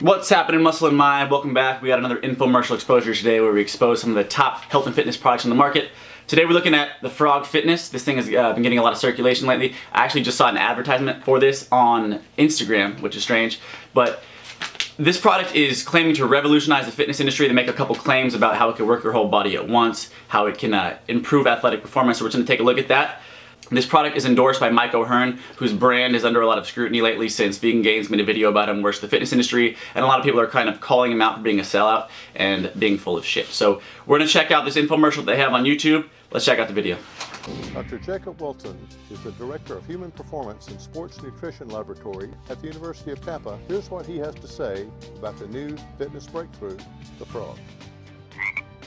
What's happening, Muscle and Mind? Welcome back. We got another infomercial exposure today where we expose some of the top health and fitness products on the market. Today we're looking at the Frog Fitness. This thing has been getting a lot of circulation lately. I actually just saw an advertisement for this on Instagram, which is strange, but this product is claiming to revolutionize the fitness industry. They make a couple claims about how it can work your whole body at once, how it can improve athletic performance, so we're going to take a look at that. This product is endorsed by Mike O'Hearn, whose brand is under a lot of scrutiny lately since Vegan Gains made a video about him worse the fitness industry, and a lot of people are kind of calling him out for being a sellout and being full of shit. So we're going to check out this infomercial they have on YouTube. Let's check out the video. Dr. Jacob Wilson is the Director of Human Performance and Sports Nutrition Laboratory at the University of Tampa. Here's what he has to say about the new fitness breakthrough, the Frog.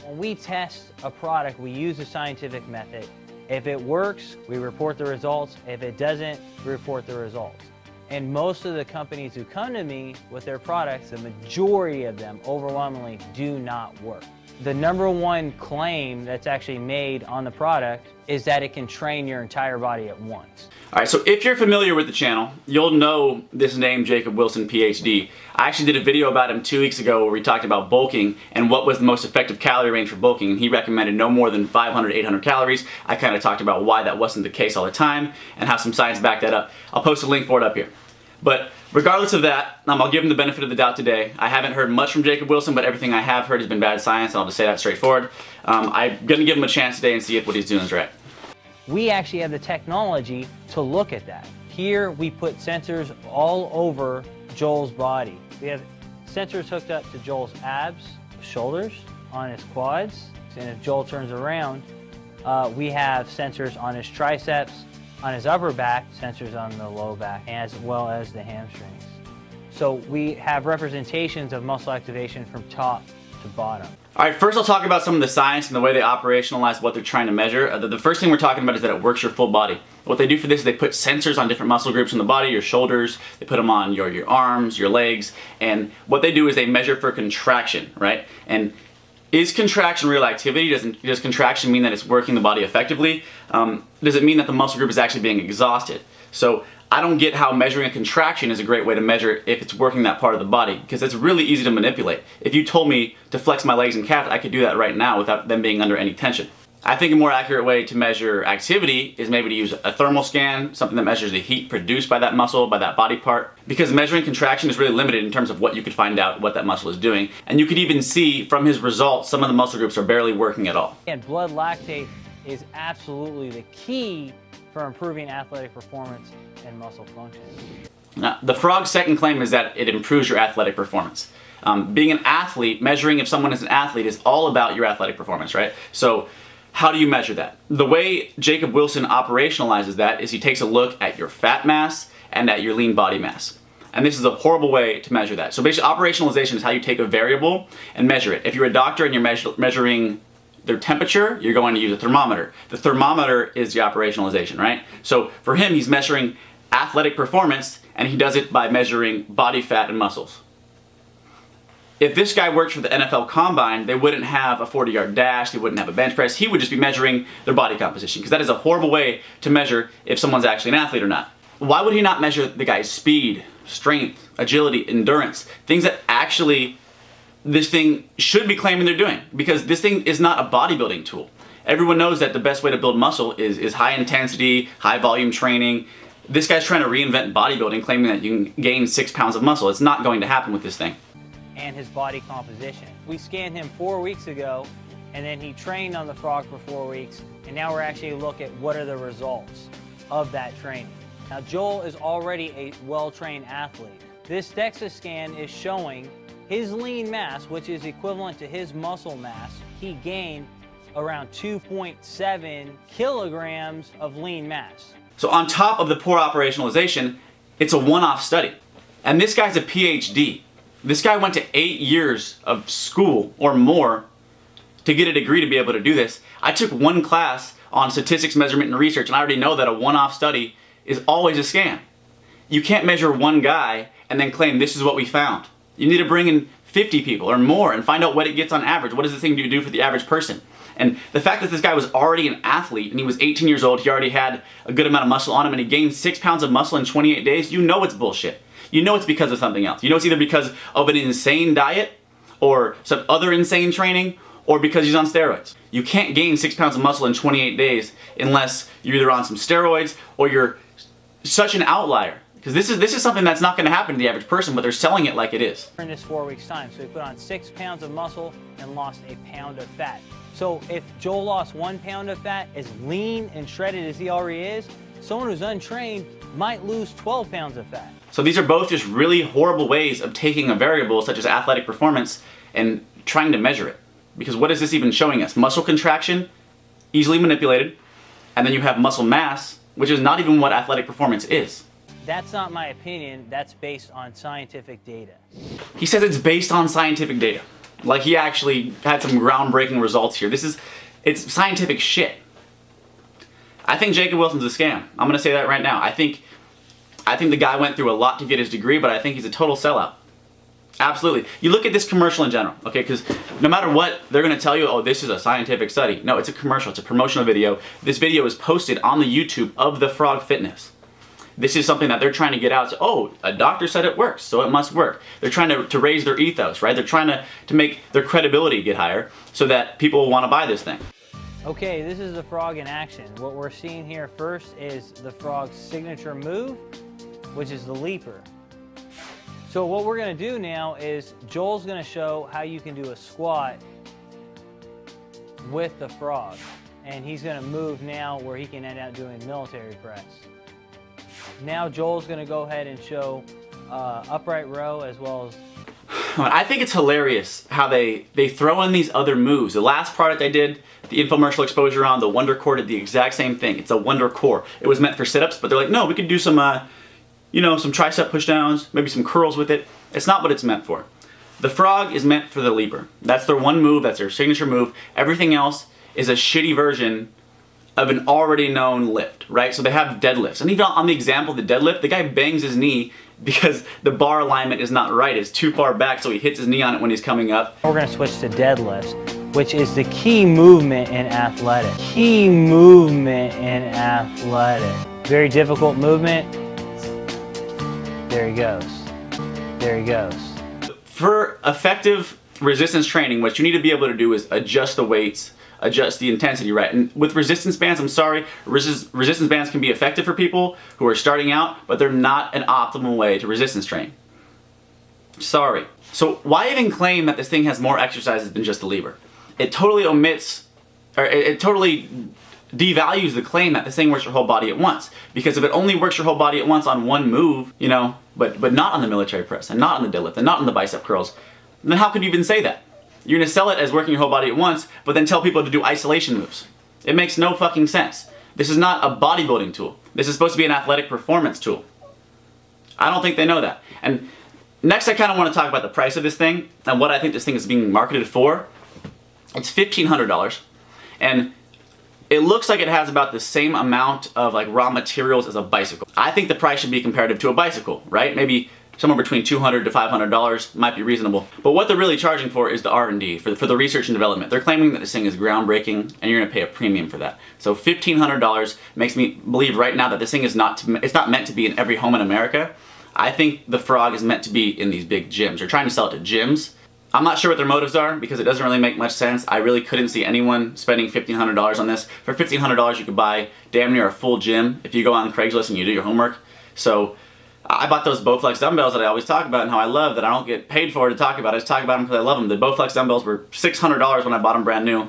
When we test a product, we use a scientific method. If it works, we report the results. If it doesn't, we report the results. And most of the companies who come to me with their products, the majority of them overwhelmingly do not work. The number one claim that's actually made on the product is that it can train your entire body at once. Alright, so if you're familiar with the channel, you'll know this name, Jacob Wilson, PhD. I actually did a video about him 2 weeks ago where we talked about bulking and what was the most effective calorie range for bulking, and he recommended no more than 500 to 800 calories. I kind of talked about why that wasn't the case all the time and how some science backed that up. I'll post a link for it up here. But regardless of that, I'll give him the benefit of the doubt today. I haven't heard much from Jacob Wilson, but everything I have heard has been bad science, and I'll just say that straightforward. I'm going to give him a chance today and see if what he's doing is right. We actually have the technology to look at that. Here we put sensors all over Joel's body. We have sensors hooked up to Joel's abs, shoulders, on his quads, and if Joel turns around, we have sensors on his triceps, on his upper back, sensors on the low back, as well as the hamstrings. So we have representations of muscle activation from top to bottom. Alright, first I'll talk about some of the science and the way they operationalize what they're trying to measure. The first thing we're talking about is that it works your full body. What they do for this is they put sensors on different muscle groups in the body, your shoulders, they put them on your arms, your legs, and what they do is they measure for contraction, right? And is contraction real activity? Does contraction mean that it's working the body effectively? Does it mean that the muscle group is actually being exhausted? So I don't get how measuring a contraction is a great way to measure if it's working that part of the body, because it's really easy to manipulate. If you told me to flex my legs and calves, I could do that right now without them being under any tension. I think a more accurate way to measure activity is maybe to use a thermal scan, something that measures the heat produced by that muscle, by that body part, because measuring contraction is really limited in terms of what you could find out what that muscle is doing. And you could even see from his results, some of the muscle groups are barely working at all. And blood lactate is absolutely the key for improving athletic performance and muscle function. Now, the Frog's second claim is that it improves your athletic performance. Being an athlete, measuring if someone is an athlete is all about your athletic performance, right? So how do you measure that? The way Jacob Wilson operationalizes that is he takes a look at your fat mass and at your lean body mass. And this is a horrible way to measure that. So basically operationalization is how you take a variable and measure it. If you're a doctor and you're measuring their temperature, you're going to use a thermometer. The thermometer is the operationalization, right? So for him, he's measuring athletic performance, and he does it by measuring body fat and muscles. If this guy worked for the NFL Combine, they wouldn't have a 40-yard dash, they wouldn't have a bench press, he would just be measuring their body composition, because that is a horrible way to measure if someone's actually an athlete or not. Why would he not measure the guy's speed, strength, agility, endurance, things that actually this thing should be claiming they're doing? Because this thing is not a bodybuilding tool. Everyone knows that the best way to build muscle is high intensity, high volume training. This guy's trying to reinvent bodybuilding, claiming that you can gain 6 pounds of muscle. It's not going to happen with this thing. And his body composition. We scanned him 4 weeks ago, and then he trained on the Frog for 4 weeks, and now we're actually looking at what are the results of that training. Now Joel is already a well-trained athlete. This DEXA scan is showing his lean mass, which is equivalent to his muscle mass. He gained around 2.7 kilograms of lean mass. So on top of the poor operationalization, it's a one-off study. And this guy's a PhD. This guy went to 8 years of school or more to get a degree to be able to do this. I took one class on statistics, measurement, and research, and I already know that a one-off study is always a scam. You can't measure one guy and then claim this is what we found. You need to bring in 50 people or more and find out what it gets on average. What does this thing do for the average person? And the fact that this guy was already an athlete and he was 18 years old, he already had a good amount of muscle on him, and he gained 6 pounds of muscle in 28 days, you know it's bullshit. you know it's because of something else. You know it's either because of an insane diet or some other insane training or because he's on steroids. You can't gain 6 pounds of muscle in 28 days unless you're either on some steroids or you're such an outlier. Because this is something that's not going to happen to the average person, but they're selling it like it is. In this 4 weeks time, so he put on 6 pounds of muscle and lost a pound of fat. So if Joel lost 1 pound of fat, as lean and shredded as he already is, someone who's untrained might lose 12 pounds of fat. So these are both just really horrible ways of taking a variable such as athletic performance and trying to measure it. Because what is this even showing us? Muscle contraction, easily manipulated, and then you have muscle mass, which is not even what athletic performance is. That's not my opinion, that's based on scientific data. He says it's based on scientific data. Like he actually had some groundbreaking results here. It's scientific shit. I think Jacob Wilson's a scam. I'm gonna say that right now. I think the guy went through a lot to get his degree, but I think he's a total sellout. Absolutely. You look at this commercial in general, okay? Because no matter what, they're gonna tell you, oh, this is a scientific study. No, it's a commercial, it's a promotional video. This video is posted on the YouTube of the Frog Fitness. This is something that they're trying to get out. So, oh, a doctor said it works, so it must work. They're trying to raise their ethos, right? They're trying to make their credibility get higher so that people will want to buy this thing. Okay, this is the frog in action. What we're seeing here first is the frog's signature move, which is the leaper. So what we're gonna do now is Joel's gonna show how you can do a squat with the frog. And he's gonna move now where he can end up doing military press. Now Joel's gonna go ahead and show upright row as well as... I think it's hilarious how they throw in these other moves. The last product I did, the infomercial exposure on, the Wonder Core did the exact same thing. It's a Wonder Core. It was meant for sit-ups, but they're like, no, we could do some, some tricep pushdowns, maybe some curls with it. It's not what it's meant for. The frog is meant for the leaper. That's their one move, that's their signature move. Everything else is a shitty version of an already known lift, right? So they have deadlifts. And even on the example of the deadlift, the guy bangs his knee because the bar alignment is not right. It's too far back, so he hits his knee on it when he's coming up. We're gonna switch to deadlifts, which is the key movement in athletics. Key movement in athletics. Very difficult movement. There he goes. There he goes. For effective resistance training, what you need to be able to do is adjust the weights, adjust the intensity, right? And with resistance bands, I'm sorry, resistance bands can be effective for people who are starting out, but they're not an optimal way to resistance train. Sorry. So why even claim that this thing has more exercises than just the lever? It totally omits, or it totally devalues the claim that this thing works your whole body at once. Because if it only works your whole body at once on one move, but not on the military press, and not on the deadlift, and not on the bicep curls, then how could you even say that? You're gonna sell it as working your whole body at once, but then tell people to do isolation moves. It makes no fucking sense. This is not a bodybuilding tool. This is supposed to be an athletic performance tool. I don't think they know that. And next I kind of want to talk about the price of this thing and what I think this thing is being marketed for. It's $1,500 and it looks like it has about the same amount of like raw materials as a bicycle. I think the price should be comparative to a bicycle, right? Maybe somewhere between $200 to $500 might be reasonable. But what they're really charging for is the R&D, for the research and development. They're claiming that this thing is groundbreaking and you're gonna pay a premium for that. So $1,500 makes me believe right now that this thing is it's not meant to be in every home in America. I think the frog is meant to be in these big gyms. They're trying to sell it to gyms. I'm not sure what their motives are because it doesn't really make much sense. I really couldn't see anyone spending $1,500 on this. For $1,500 you could buy damn near a full gym if you go on Craigslist and you do your homework. So I bought those Bowflex dumbbells that I always talk about and how I love that I don't get paid for to talk about. I just talk about them because I love them. The Bowflex dumbbells were $600 when I bought them brand new.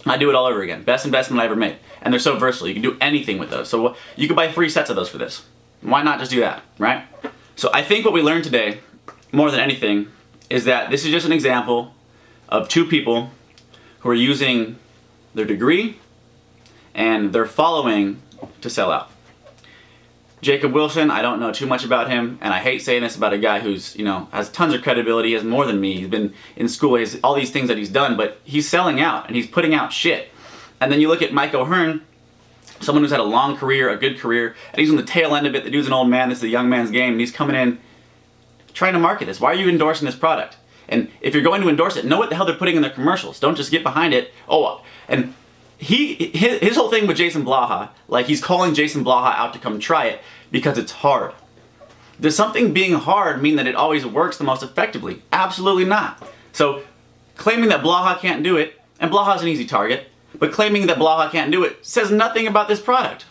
I do it all over again. Best investment I ever made. And they're so versatile. You can do anything with those. So you could buy 3 sets of those for this. Why not just do that, right? So I think what we learned today, more than anything, is that this is just an example of 2 people who are using their degree and their following to sell out. Jacob Wilson, I don't know too much about him, and I hate saying this about a guy who's, has tons of credibility, he has more than me, he's been in school, he has all these things that he's done, but he's selling out, and he's putting out shit. And then you look at Mike O'Hearn, someone who's had a long career, a good career, and he's on the tail end of it. The dude's an old man, this is a young man's game, and he's coming in trying to market this. Why are you endorsing this product? And if you're going to endorse it, know what the hell they're putting in their commercials. Don't just get behind it. Oh, and his whole thing with Jason Blaha, like he's calling Jason Blaha out to come try it because it's hard. Does something being hard mean that it always works the most effectively? Absolutely not. So claiming that Blaha can't do it, and Blaha's an easy target, but claiming that Blaha can't do it says nothing about this product.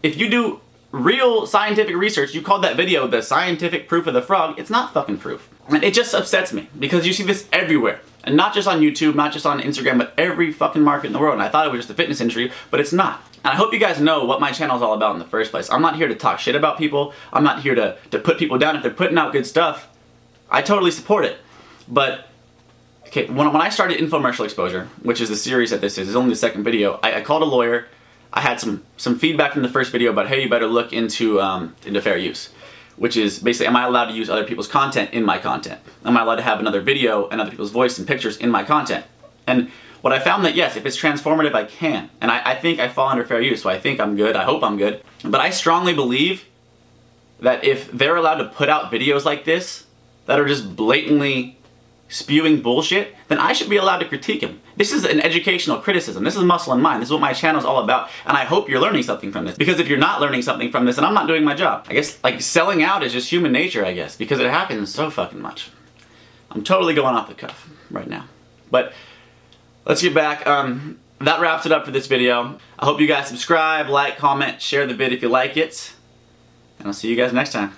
If you do real scientific research, you called that video the scientific proof of the frog, it's not fucking proof. And it just upsets me because you see this everywhere. And not just on YouTube, not just on Instagram, but every fucking market in the world. And I thought it was just the fitness industry, but it's not. And I hope you guys know what my channel is all about in the first place. I'm not here to talk shit about people. I'm not here to put people down. If they're putting out good stuff, I totally support it. But okay, when I started Infomercial Exposure, which is the series that this is, it's only the second video, I called a lawyer. I had some feedback from the first video about, hey, you better look into fair use, which is basically, am I allowed to use other people's content in my content? Am I allowed to have another video and other people's voice and pictures in my content? And what I found that yes, if it's transformative, I can. And I think I fall under fair use, so I think I'm good, I hope I'm good. But I strongly believe that if they're allowed to put out videos like this that are just blatantly spewing bullshit, then I should be allowed to critique him. This is an educational criticism. This is Muscle and Mind. This is what my channel is all about. And I hope you're learning something from this. Because if you're not learning something from this, then I'm not doing my job. I guess, like, selling out is just human nature, I guess, because it happens so fucking much. I'm totally going off the cuff right now. But let's get back. That wraps it up for this video. I hope you guys subscribe, like, comment, share the vid if you like it. And I'll see you guys next time.